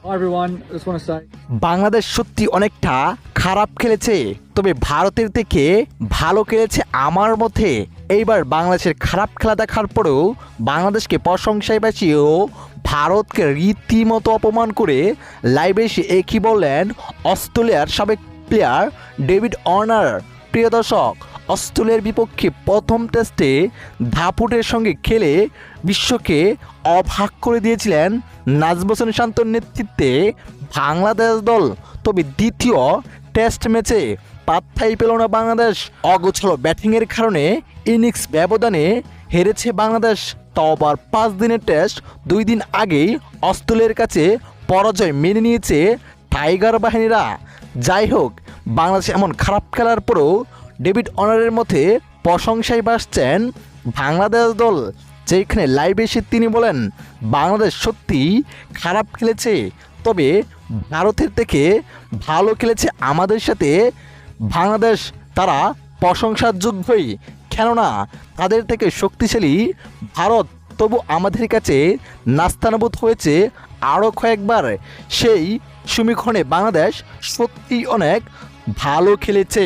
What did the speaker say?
Hi everyone, I just want to say Bangladesh সত্যি অনেকটা খারাপ খেলেছে, তবে ভারতের থেকে ভালো খেলেছে আমার মতে। এইবার বাংলাদেশের খারাপ খেলা দেখার পরেও বাংলাদেশকে প্রশংসায় বাঁচিয়েও ভারতকে রীতিমতো অপমান করে লাইভে এসে একই বললেন অস্ট্রেলিয়ার সাবেক প্লেয়ার ডেভিড ওয়ার্নার। প্রিয় দর্শক, অস্ট্রেলিয়ার বিপক্ষে প্রথম টেস্টে দাপুটের সঙ্গে খেলে বিশ্বকে অবাক করে দিয়েছিলেন নাজমুল হোসেন শান্তর নেতৃত্বে বাংলাদেশ দল। তবে দ্বিতীয় টেস্ট ম্যাচে পাত্তাই পেল না বাংলাদেশ। অগোছালো ব্যাটিংয়ের কারণে ইনিংস ব্যবধানে হেরেছে বাংলাদেশ। তাও আবার 5 দিনের টেস্ট 2 দিন আগেই অস্ট্রেলিয়ার কাছে পরাজয় মেনে নিয়েছে টাইগার বাহিনীরা। যাই হোক, বাংলাদেশ এমন খারাপ খেলার পরেও ডেভিড ওয়ার্নারের মতে প্রশংসায় বাসছেন বাংলাদেশ দল, যেখানে লাইভে এসে তিনি বলেন বাংলাদেশ সত্যি খারাপ খেলেছে, তবে ভারতের থেকে ভালো খেলেছে আমাদের সাথে। বাংলাদেশ তারা প্রশংসার যোগ্যই, কেননা তাদের থেকে শক্তিশালী ভারত, তবু আমাদের কাছে নাস্তানাবুদ হয়েছে আরও কয়েকবার। সেই সমীকরণে বাংলাদেশ সত্যি অনেক ভালো খেলেছে।